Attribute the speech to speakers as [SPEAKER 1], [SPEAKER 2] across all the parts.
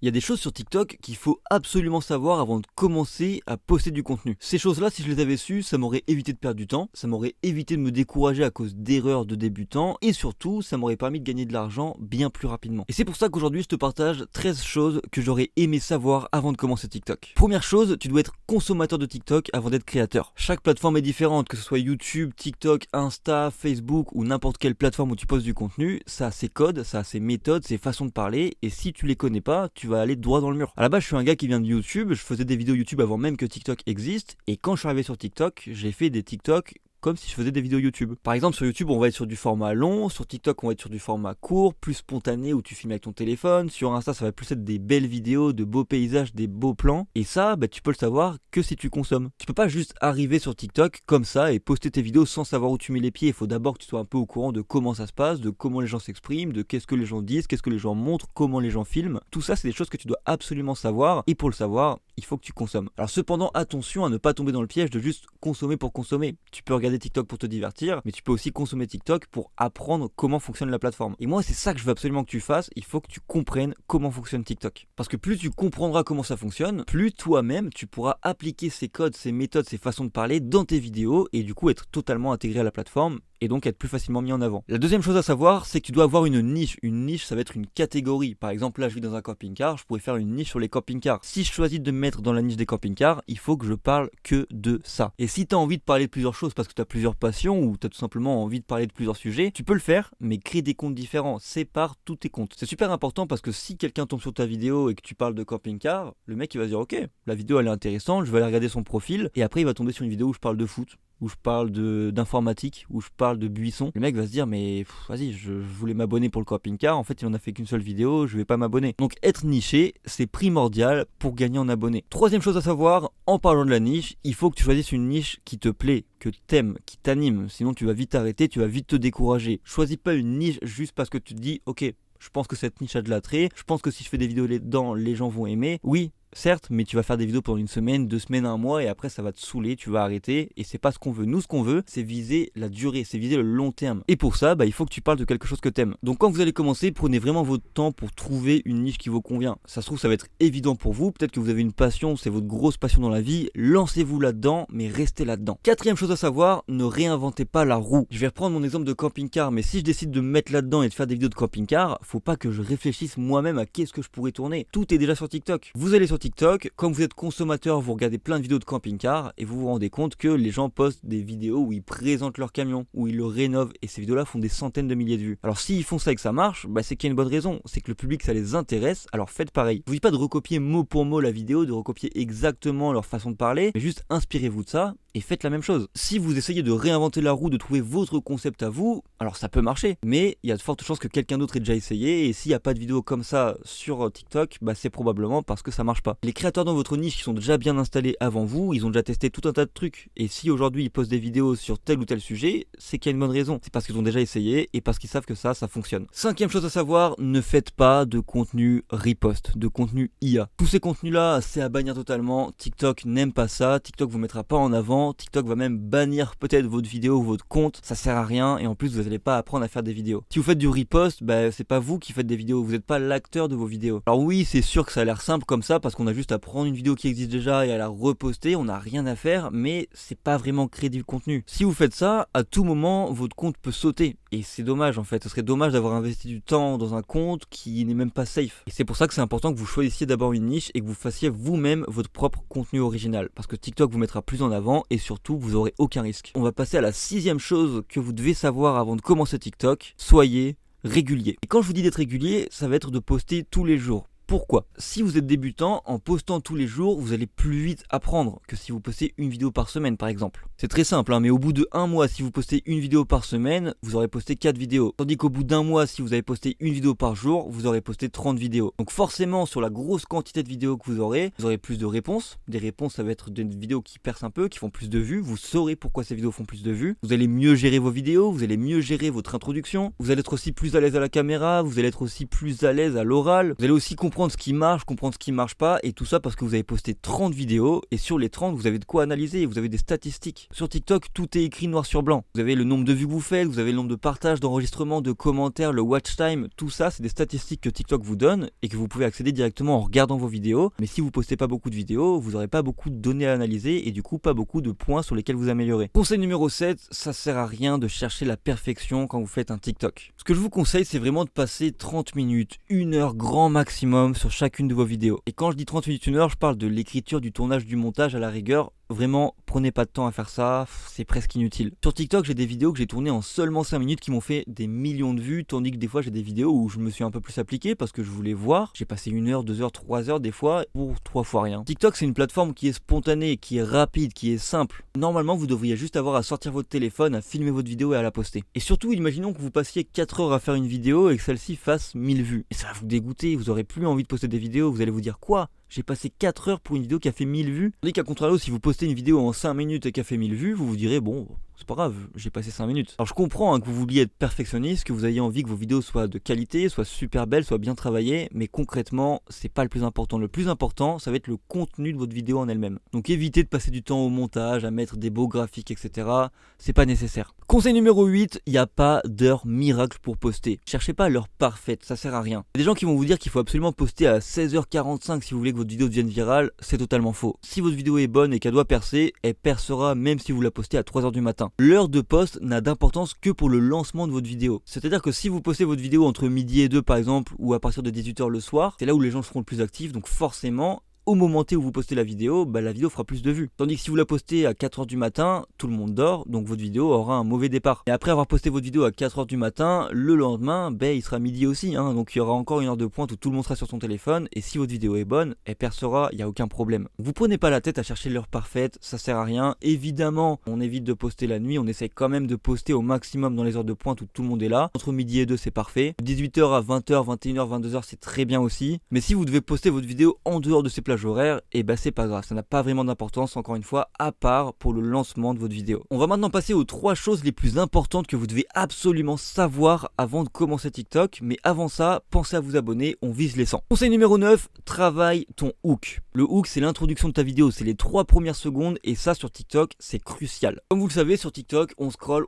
[SPEAKER 1] Il y a des choses sur TikTok qu'il faut absolument savoir avant de commencer à poster du contenu. Ces choses-là, si je les avais su, ça m'aurait évité de perdre du temps, ça m'aurait évité de me décourager à cause d'erreurs de débutants, et surtout, ça m'aurait permis de gagner de l'argent bien plus rapidement. Et c'est pour ça qu'aujourd'hui, je te partage 13 choses que j'aurais aimé savoir avant de commencer TikTok. Première chose, tu dois être consommateur de TikTok avant d'être créateur. Chaque plateforme est différente, que ce soit YouTube, TikTok, Insta, Facebook ou n'importe quelle plateforme où tu postes du contenu, ça a ses codes, ça a ses méthodes, ses façons de parler, et si tu les connais pas, tu vas aller droit dans le mur. À la base, je suis un gars qui vient de YouTube, je faisais des vidéos YouTube avant même que TikTok existe, et quand je suis arrivé sur TikTok, j'ai fait des TikTok comme si je faisais des vidéos YouTube. Par exemple, sur YouTube, on va être sur du format long, sur TikTok, on va être sur du format court, plus spontané où tu filmes avec ton téléphone, sur Insta, ça va plus être des belles vidéos, de beaux paysages, des beaux plans, et ça, tu peux le savoir que si tu consommes. Tu peux pas juste arriver sur TikTok comme ça et poster tes vidéos sans savoir où tu mets les pieds. Il faut d'abord que tu sois un peu au courant de comment ça se passe, de comment les gens s'expriment, de qu'est-ce que les gens disent, qu'est-ce que les gens montrent, comment les gens filment. Tout ça, c'est des choses que tu dois absolument savoir, et pour le savoir, il faut que tu consommes. Alors cependant, attention à ne pas tomber dans le piège de juste consommer pour consommer. Tu peux regarder TikTok pour te divertir, mais tu peux aussi consommer TikTok pour apprendre comment fonctionne la plateforme. Et moi, c'est ça que je veux absolument que tu fasses. Il faut que tu comprennes comment fonctionne TikTok. Parce que plus tu comprendras comment ça fonctionne, plus toi-même, tu pourras appliquer ces codes, ces méthodes, ces façons de parler dans tes vidéos et du coup être totalement intégré à la plateforme et donc être plus facilement mis en avant. La deuxième chose à savoir, c'est que tu dois avoir une niche. Une niche, ça va être une catégorie. Par exemple, là, je vis dans un camping-car, je pourrais faire une niche sur les camping-cars. Si je choisis de me mettre dans la niche des camping-cars, il faut que je parle que de ça. Et si tu as envie de parler de plusieurs choses parce que tu as plusieurs passions ou tu as tout simplement envie de parler de plusieurs sujets, tu peux le faire, mais crée des comptes différents. Sépare tous tes comptes. C'est super important parce que si quelqu'un tombe sur ta vidéo et que tu parles de camping-car, le mec il va se dire ok, la vidéo elle est intéressante, je vais aller regarder son profil et après il va tomber sur une vidéo où je parle de foot, où je parle d'informatique, où je parle de buisson. Le mec va se dire mais vas-y, je voulais m'abonner pour le camping-car, en fait il en a fait qu'une seule vidéo, je vais pas m'abonner. Donc être niché, c'est primordial pour gagner en abonnés. Troisième chose à savoir, en parlant de la niche, il faut que tu choisisses une niche qui te plaît, que t'aimes, qui t'anime, sinon tu vas vite t'arrêter, tu vas vite te décourager. Choisis pas une niche juste parce que tu te dis ok, je pense que cette niche a de l'attrait, je pense que si je fais des vidéos dedans, les gens vont aimer. Oui, certes, mais tu vas faire des vidéos pendant une semaine, 2 semaines, un mois, et après ça va te saouler, tu vas arrêter, et c'est pas ce qu'on veut. Nous, ce qu'on veut, c'est viser la durée, c'est viser le long terme. Et pour ça, il faut que tu parles de quelque chose que t'aimes. Donc quand vous allez commencer, prenez vraiment votre temps pour trouver une niche qui vous convient. Ça se trouve, ça va être évident pour vous, peut-être que vous avez une passion, c'est votre grosse passion dans la vie, lancez-vous là-dedans, mais restez là-dedans. Quatrième chose à savoir, ne réinventez pas la roue. Je vais reprendre mon exemple de camping-car, mais si je décide de me mettre là-dedans et de faire des vidéos de camping-car, faut pas que je réfléchisse moi-même à qu'est-ce que je pourrais tourner. Tout est déjà sur TikTok. Vous allez sur TikTok, comme vous êtes consommateur, vous regardez plein de vidéos de camping-car et vous vous rendez compte que les gens postent des vidéos où ils présentent leur camion, où ils le rénovent, et ces vidéos-là font des centaines de milliers de vues. Alors s'ils font ça et que ça marche, c'est qu'il y a une bonne raison, c'est que le public ça les intéresse, alors faites pareil. Je vous dis pas de recopier mot pour mot la vidéo, de recopier exactement leur façon de parler, mais juste inspirez-vous de ça et faites la même chose. Si vous essayez de réinventer la roue, de trouver votre concept à vous, alors ça peut marcher, mais il y a de fortes chances que quelqu'un d'autre ait déjà essayé, et s'il n'y a pas de vidéo comme ça sur TikTok, c'est probablement parce que ça marche pas. Les créateurs dans votre niche qui sont déjà bien installés avant vous, ils ont déjà testé tout un tas de trucs, et si aujourd'hui ils postent des vidéos sur tel ou tel sujet, c'est qu'il y a une bonne raison. C'est parce qu'ils ont déjà essayé et parce qu'ils savent que ça fonctionne. Cinquième chose à savoir, ne faites pas de contenu riposte, de contenu IA. Tous ces contenus-là, c'est à bannir totalement. TikTok n'aime pas ça, TikTok vous mettra pas en avant, TikTok va même bannir peut-être votre vidéo ou votre compte, ça sert à rien, et en plus vous n'allez pas apprendre à faire des vidéos. Si vous faites du riposte, c'est pas vous qui faites des vidéos, vous n'êtes pas l'acteur de vos vidéos. Alors oui, c'est sûr que ça a l'air simple comme ça, parce qu'on a juste à prendre une vidéo qui existe déjà et à la reposter, on n'a rien à faire, mais c'est pas vraiment créer du contenu. Si vous faites ça, à tout moment, votre compte peut sauter, et c'est dommage en fait, ce serait dommage d'avoir investi du temps dans un compte qui n'est même pas safe. Et c'est pour ça que c'est important que vous choisissiez d'abord une niche et que vous fassiez vous-même votre propre contenu original, parce que TikTok vous mettra plus en avant et surtout vous aurez aucun risque. On va passer à la sixième chose que vous devez savoir avant de commencer TikTok, soyez régulier. Et quand je vous dis d'être régulier, ça va être de poster tous les jours. Pourquoi ? Si vous êtes débutant, en postant tous les jours, vous allez plus vite apprendre que si vous postez une vidéo par semaine par exemple. C'est très simple, mais au bout de 1 mois, si vous postez une vidéo par semaine, vous aurez posté 4 vidéos. Tandis qu'au bout d'1 mois, si vous avez posté une vidéo par jour, vous aurez posté 30 vidéos. Donc forcément, sur la grosse quantité de vidéos que vous aurez plus de réponses. Des réponses, ça va être des vidéos qui percent un peu, qui font plus de vues. Vous saurez pourquoi ces vidéos font plus de vues. Vous allez mieux gérer vos vidéos, vous allez mieux gérer votre introduction. Vous allez être aussi plus à l'aise à la caméra, vous allez être aussi plus à l'aise à l'oral. Vous allez aussi comprendre comprendre ce qui marche, comprendre ce qui marche pas, et tout ça parce que vous avez posté 30 vidéos, et sur les 30, vous avez de quoi analyser, vous avez des statistiques. Sur TikTok, tout est écrit noir sur blanc. Vous avez le nombre de vues que vous faites, vous avez le nombre de partages, d'enregistrements, de commentaires, le watch time, tout ça, c'est des statistiques que TikTok vous donne, et que vous pouvez accéder directement en regardant vos vidéos. Mais si vous postez pas beaucoup de vidéos, vous n'aurez pas beaucoup de données à analyser, et du coup, pas beaucoup de points sur lesquels vous améliorer. Conseil numéro 7, ça sert à rien de chercher la perfection quand vous faites un TikTok. Ce que je vous conseille, c'est vraiment de passer 30 minutes, 1 heure grand maximum sur chacune de vos vidéos. Et quand je dis 30 minutes, 1 heure, je parle de l'écriture, du tournage, du montage à la rigueur. Vraiment, prenez pas de temps à faire ça, c'est presque inutile. Sur TikTok, j'ai des vidéos que j'ai tournées en seulement 5 minutes qui m'ont fait des millions de vues, tandis que des fois j'ai des vidéos où je me suis un peu plus appliqué parce que je voulais voir. J'ai passé 1 heure, 2 heures, 3 heures des fois pour 3 fois rien. TikTok, c'est une plateforme qui est spontanée, qui est rapide, qui est simple. Normalement, vous devriez juste avoir à sortir votre téléphone, à filmer votre vidéo et à la poster. Et surtout, imaginons que vous passiez 4 heures à faire une vidéo et que celle-ci fasse 1000 vues. Et ça va vous dégoûter, vous aurez plus envie de poster des vidéos, vous allez vous dire quoi ? J'ai passé 4 heures pour une vidéo qui a fait 1000 vues. Tandis qu'à contrario, si vous postez une vidéo en 5 minutes et qui a fait 1000 vues, vous vous direz bon, c'est pas grave, j'ai passé 5 minutes. Alors je comprends que vous vouliez être perfectionniste, que vous ayez envie que vos vidéos soient de qualité, soient super belles, soient bien travaillées, mais concrètement, c'est pas le plus important. Le plus important, ça va être le contenu de votre vidéo en elle-même. Donc évitez de passer du temps au montage, à mettre des beaux graphiques, etc. C'est pas nécessaire. Conseil numéro 8, il n'y a pas d'heure miracle pour poster. Cherchez pas l'heure parfaite, ça sert à rien. Il y a des gens qui vont vous dire qu'il faut absolument poster à 16h45 si vous voulez que votre vidéo devienne virale, c'est totalement faux. Si votre vidéo est bonne et qu'elle doit percer, elle percera même si vous la postez à 3h du matin. L'heure de post n'a d'importance que pour le lancement de votre vidéo. C'est-à-dire que si vous postez votre vidéo entre midi et 2 par exemple, ou à partir de 18h le soir, c'est là où les gens seront le plus actifs, donc forcément, au moment où vous postez la vidéo fera plus de vues. Tandis que si vous la postez à 4h du matin, tout le monde dort, donc votre vidéo aura un mauvais départ. Et après avoir posté votre vidéo à 4h du matin, le lendemain, il sera midi aussi, donc il y aura encore 1 heure de pointe où tout le monde sera sur son téléphone, et si votre vidéo est bonne, elle percera, il n'y a aucun problème. Vous prenez pas la tête à chercher l'heure parfaite, ça sert à rien. Évidemment, on évite de poster la nuit, on essaie quand même de poster au maximum dans les heures de pointe où tout le monde est là. Entre midi et 2, c'est parfait. 18h à 20h, 21h, 22h, c'est très bien aussi. Mais si vous devez poster votre vidéo en dehors de ces plages horaires, c'est pas grave, ça n'a pas vraiment d'importance, encore une fois, à part pour le lancement de votre vidéo. On va maintenant passer aux 3 choses les plus importantes que vous devez absolument savoir avant de commencer TikTok, mais avant ça, pensez à vous abonner, on vise les 100. Conseil numéro 9, travaille ton hook. Le hook, c'est l'introduction de ta vidéo, c'est les 3 premières secondes, et ça sur TikTok, c'est crucial. Comme vous le savez, sur TikTok, on scrolle,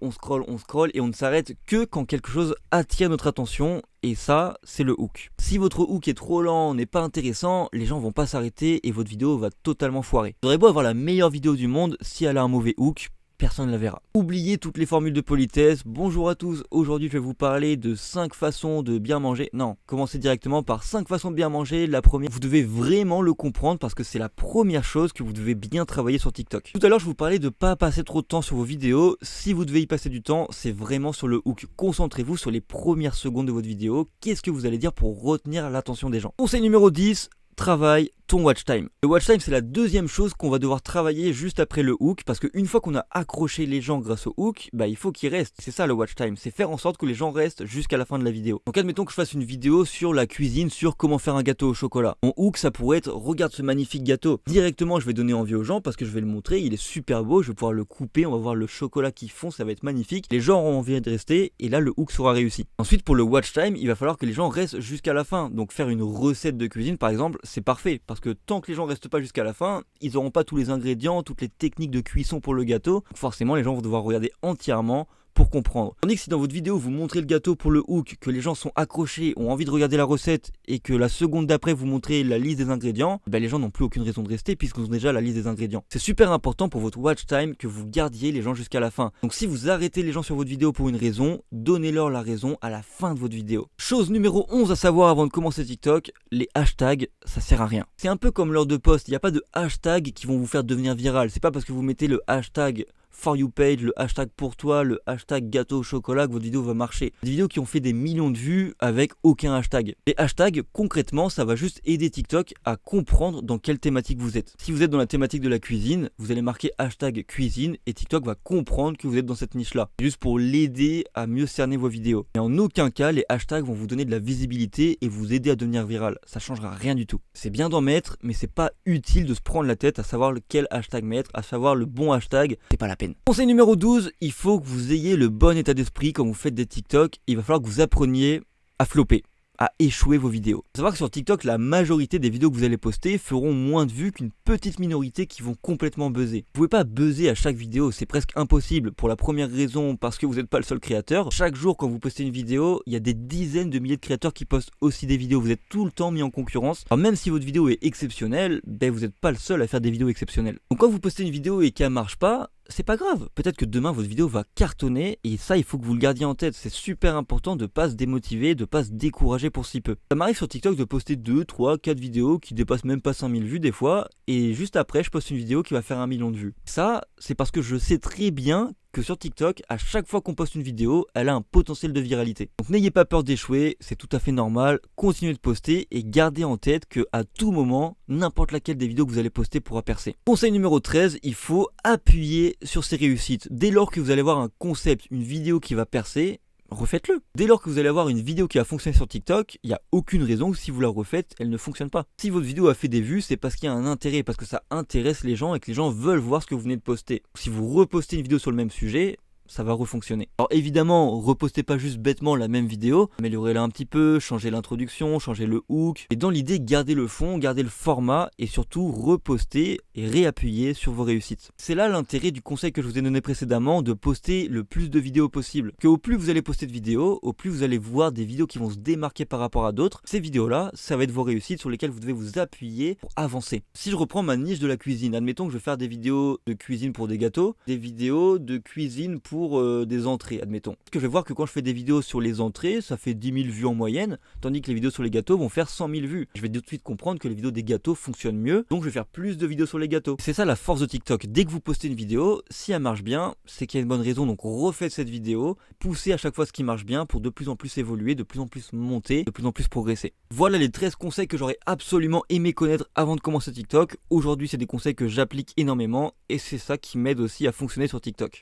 [SPEAKER 1] et on ne s'arrête que quand quelque chose attire notre attention. Et ça, c'est le hook. Si votre hook est trop lent, n'est pas intéressant, les gens vont pas s'arrêter et votre vidéo va totalement foirer. Vous aurez beau avoir la meilleure vidéo du monde, si elle a un mauvais hook, personne ne la verra. Oubliez toutes les formules de politesse. Bonjour à tous, aujourd'hui je vais vous parler de 5 façons de bien manger. Non, commencez directement par 5 façons de bien manger. La première, vous devez vraiment le comprendre parce que c'est la première chose que vous devez bien travailler sur TikTok. Tout à l'heure je vous parlais de pas passer trop de temps sur vos vidéos. Si vous devez y passer du temps, c'est vraiment sur le hook. Concentrez-vous sur les premières secondes de votre vidéo. Qu'est-ce que vous allez dire pour retenir l'attention des gens? Conseil numéro 10, travaille ton watch time. Le watch time, c'est la deuxième chose qu'on va devoir travailler juste après le hook, parce qu'une fois qu'on a accroché les gens grâce au hook, il faut qu'ils restent. C'est ça le watch time, c'est faire en sorte que les gens restent jusqu'à la fin de la vidéo. Donc admettons que je fasse une vidéo sur la cuisine, sur comment faire un gâteau au chocolat. Mon hook, ça pourrait être regarde ce magnifique gâteau. Directement, je vais donner envie aux gens parce que je vais le montrer, il est super beau, je vais pouvoir le couper, on va voir le chocolat qui fond, ça va être magnifique. Les gens auront envie de rester et là le hook sera réussi. Ensuite, pour le watch time, il va falloir que les gens restent jusqu'à la fin. Donc faire une recette de cuisine par exemple, c'est parfait parce que tant que les gens restent pas jusqu'à la fin, ils n'auront pas tous les ingrédients, toutes les techniques de cuisson pour le gâteau. Donc forcément, les gens vont devoir regarder entièrement pour comprendre. Tandis que si dans votre vidéo vous montrez le gâteau pour le hook, que les gens sont accrochés, ont envie de regarder la recette et que la seconde d'après vous montrez la liste des ingrédients, les gens n'ont plus aucune raison de rester puisqu'ils ont déjà la liste des ingrédients. C'est super important pour votre watch time que vous gardiez les gens jusqu'à la fin. Donc si vous arrêtez les gens sur votre vidéo pour une raison, donnez-leur la raison à la fin de votre vidéo. Chose numéro 11 à savoir avant de commencer TikTok, les hashtags, ça sert à rien. C'est un peu comme l'heure de post, il n'y a pas de hashtags qui vont vous faire devenir viral. C'est pas parce que vous mettez le hashtag For You Page, le hashtag pour toi, le hashtag gâteau au chocolat que votre vidéo va marcher. Des vidéos qui ont fait des millions de vues avec aucun hashtag. Les hashtags, concrètement, ça va juste aider TikTok à comprendre dans quelle thématique vous êtes. Si vous êtes dans la thématique de la cuisine, vous allez marquer hashtag cuisine et TikTok va comprendre que vous êtes dans cette niche-là. Juste pour l'aider à mieux cerner vos vidéos. Et en aucun cas, les hashtags vont vous donner de la visibilité et vous aider à devenir viral. Ça changera rien du tout. C'est bien d'en mettre, mais c'est pas utile de se prendre la tête à savoir lequel hashtag mettre, à savoir le bon hashtag. C'est pas la peine. Conseil numéro 12, il faut que vous ayez le bon état d'esprit quand vous faites des TikTok. Il va falloir que vous appreniez à flopper. à échouer vos vidéos. Faut savoir que sur TikTok, la majorité des vidéos que vous allez poster feront moins de vues qu'une petite minorité qui vont complètement buzzer. Vous pouvez pas buzzer à chaque vidéo, c'est presque impossible. Pour la première raison, parce que vous n'êtes pas le seul créateur. Chaque jour, quand vous postez une vidéo, il y a des dizaines de milliers de créateurs qui postent aussi des vidéos. Vous êtes tout le temps mis en concurrence. Alors même si votre vidéo est exceptionnelle, vous n'êtes pas le seul à faire des vidéos exceptionnelles. Donc quand vous postez une vidéo et qu'elle marche pas, c'est pas grave. Peut-être que demain votre vidéo va cartonner et ça il faut que vous le gardiez en tête. C'est super important de pas se démotiver, de pas se décourager pour si peu. Ça m'arrive sur TikTok de poster 2, 3, 4 vidéos qui dépassent même pas 5000 vues des fois et juste après je poste une vidéo qui va faire 1 million de vues. Ça c'est parce que je sais très bien que sur TikTok, à chaque fois qu'on poste une vidéo, elle a un potentiel de viralité. Donc n'ayez pas peur d'échouer, c'est tout à fait normal. Continuez de poster et gardez en tête que à tout moment, n'importe laquelle des vidéos que vous allez poster pourra percer. Conseil numéro 13, il faut appuyer sur ces réussites. Dès lors que vous allez avoir un concept, une vidéo qui va percer, refaites-le. Dès lors que vous allez avoir une vidéo qui va fonctionner sur TikTok, il n'y a aucune raison que si vous la refaites, elle ne fonctionne pas. Si votre vidéo a fait des vues, c'est parce qu'il y a un intérêt, parce que ça intéresse les gens et que les gens veulent voir ce que vous venez de poster. Si vous repostez une vidéo sur le même sujet, ça va refonctionner. Alors évidemment, repostez pas juste bêtement la même vidéo, améliorez-la un petit peu, changez l'introduction, changez le hook, et dans l'idée, gardez le fond, gardez le format, et surtout repostez et réappuyez sur vos réussites. C'est là l'intérêt du conseil que je vous ai donné précédemment, de poster le plus de vidéos possible. Que au plus vous allez poster de vidéos, au plus vous allez voir des vidéos qui vont se démarquer par rapport à d'autres. Ces vidéos-là, ça va être vos réussites sur lesquelles vous devez vous appuyer pour avancer. Si je reprends ma niche de la cuisine, admettons que je vais faire des vidéos de cuisine pour des gâteaux, des vidéos de cuisine pour des entrées, admettons. Parce que je vais voir que quand je fais des vidéos sur les entrées, ça fait 10 000 vues en moyenne, tandis que les vidéos sur les gâteaux vont faire 100 000 vues. Je vais tout de suite comprendre que les vidéos des gâteaux fonctionnent mieux, donc je vais faire plus de vidéos sur les gâteaux. C'est ça la force de TikTok. Dès que vous postez une vidéo, si elle marche bien, c'est qu'il y a une bonne raison, donc refaites cette vidéo, poussez à chaque fois ce qui marche bien pour de plus en plus évoluer, de plus en plus monter, de plus en plus progresser. Voilà les 13 conseils que j'aurais absolument aimé connaître avant de commencer TikTok. Aujourd'hui, c'est des conseils que j'applique énormément et c'est ça qui m'aide aussi à fonctionner sur TikTok.